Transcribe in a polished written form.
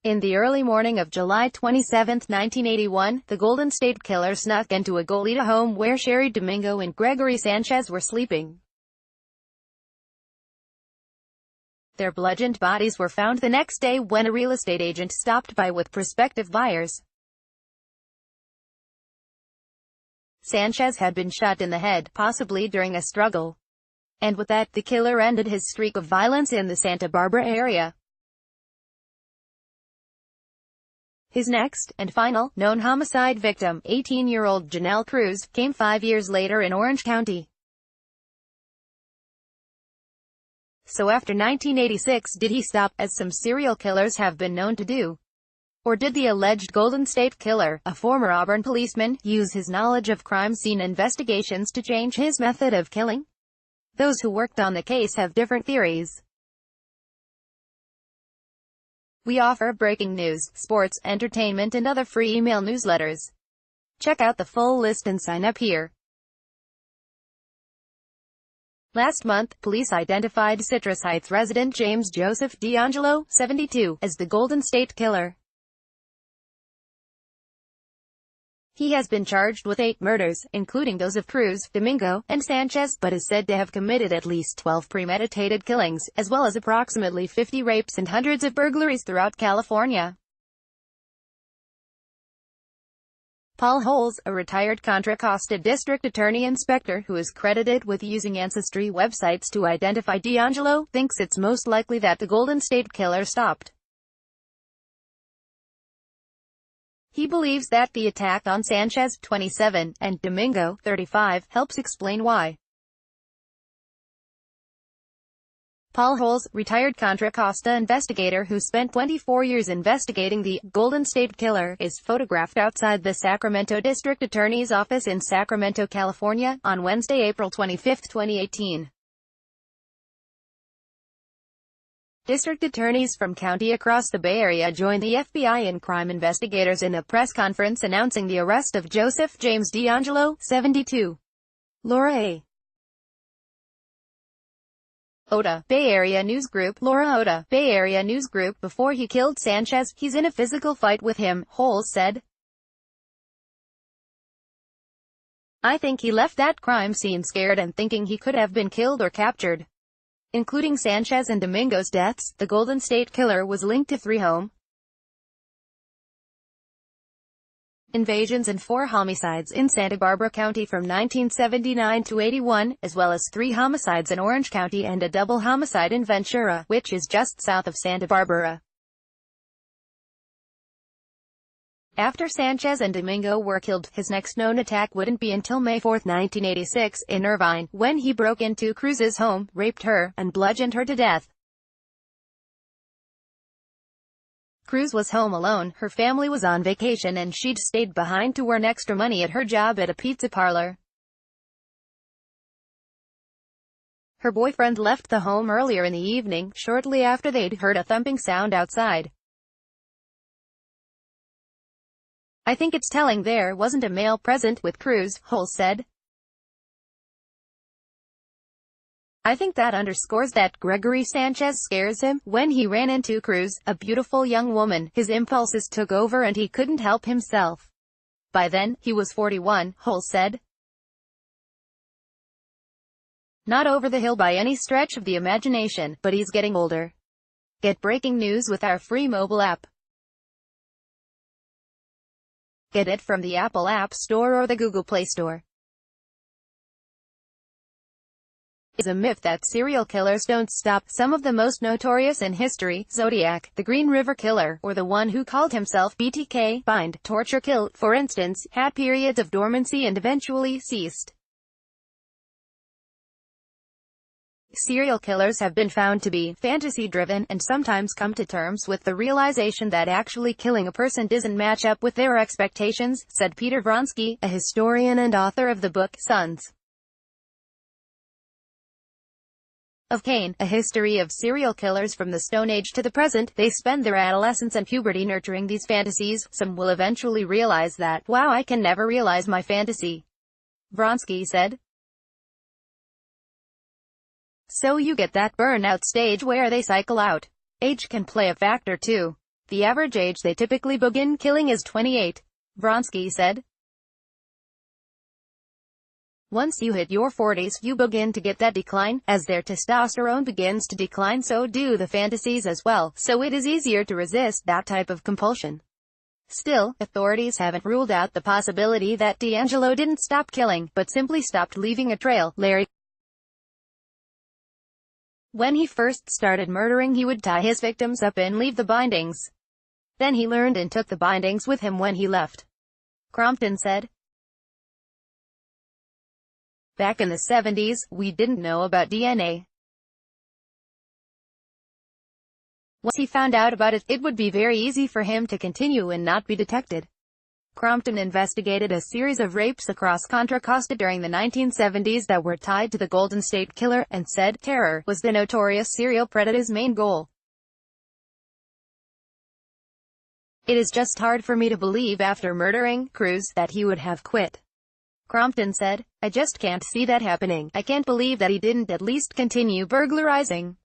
In the early morning of July 27, 1981, the Golden State Killer snuck into a Goleta home where Sherry Domingo and Gregory Sanchez were sleeping. Their bludgeoned bodies were found the next day when a real estate agent stopped by with prospective buyers. Sanchez had been shot in the head, possibly during a struggle. And with that, the killer ended his streak of violence in the Santa Barbara area. His next, and final, known homicide victim, 18-year-old Janelle Cruz, came 5 years later in Orange County. So after 1986 did he stop, as some serial killers have been known to do? Or did the alleged Golden State Killer, a former Auburn policeman, use his knowledge of crime scene investigations to change his method of killing? Those who worked on the case have different theories. We offer breaking news, sports, entertainment and other free email newsletters. Check out the full list and sign up here. Last month, police identified Citrus Heights resident James Joseph DeAngelo, 72, as the Golden State Killer. He has been charged with 8 murders, including those of Cruz, Domingo, and Sanchez, but is said to have committed at least 12 premeditated killings, as well as approximately 50 rapes and hundreds of burglaries throughout California. Paul Holes, a retired Contra Costa District Attorney Inspector who is credited with using ancestry websites to identify DeAngelo, thinks it's most likely that the Golden State Killer stopped. He believes that the attack on Sanchez, 27, and Domingo, 35, helps explain why. Paul Holes, retired Contra Costa investigator who spent 24 years investigating the Golden State Killer, is photographed outside the Sacramento District Attorney's office in Sacramento, California, on Wednesday, April 25, 2018. District attorneys from county across the Bay Area joined the FBI and crime investigators in a press conference announcing the arrest of Joseph James DeAngelo, 72. Laura A. Oda, Bay Area News Group. Laura Oda, Bay Area News Group. Before he killed Sanchez, he's in a physical fight with him, Holes said. I think he left that crime scene scared and thinking he could have been killed or captured. Including Sanchez and Domingo's deaths, the Golden State Killer was linked to 3 home invasions and 4 homicides in Santa Barbara County from 1979 to 81, as well as 3 homicides in Orange County and a double homicide in Ventura, which is just south of Santa Barbara. After Sanchez and Domingo were killed, his next known attack wouldn't be until May 4, 1986, in Irvine, when he broke into Cruz's home, raped her, and bludgeoned her to death. Cruz was home alone, her family was on vacation and she'd stayed behind to earn extra money at her job at a pizza parlor. Her boyfriend left the home earlier in the evening, shortly after they'd heard a thumping sound outside. I think it's telling there wasn't a male present with Cruz, Holes said. I think that underscores that Gregory Sanchez scares him. When he ran into Cruz, a beautiful young woman, his impulses took over and he couldn't help himself. By then, he was 41, Holes said. Not over the hill by any stretch of the imagination, but he's getting older. Get breaking news with our free mobile app. Get it from the Apple App Store or the Google Play Store. It's a myth that serial killers don't stop. Some of the most notorious in history, Zodiac, the Green River Killer, or the one who called himself BTK, bind, torture, kill, for instance, had periods of dormancy and eventually ceased. Serial killers have been found to be fantasy-driven, and sometimes come to terms with the realization that actually killing a person doesn't match up with their expectations, said Peter Vronsky, a historian and author of the book, Sons of Cain, A History of Serial Killers from the Stone Age to the Present. They spend their adolescence and puberty nurturing these fantasies. Some will eventually realize that, wow, I can never realize my fantasy, Vronsky said. So you get that burnout stage where they cycle out. Age can play a factor too. The average age they typically begin killing is 28. Vronsky said. Once you hit your 40s, you begin to get that decline. As their testosterone begins to decline, so do the fantasies as well, so it is easier to resist that type of compulsion. Still, authorities haven't ruled out the possibility that DeAngelo didn't stop killing, but simply stopped leaving a trail. Larry. When he first started murdering, he would tie his victims up and leave the bindings. Then he learned and took the bindings with him when he left. Crompton said. Back in the 70s, we didn't know about DNA. Once he found out about it, it would be very easy for him to continue and not be detected. Crompton investigated a series of rapes across Contra Costa during the 1970s that were tied to the Golden State Killer, and said terror was the notorious serial predator's main goal. It is just hard for me to believe after murdering Cruz that he would have quit. Crompton said, I just can't see that happening. I can't believe that he didn't at least continue burglarizing.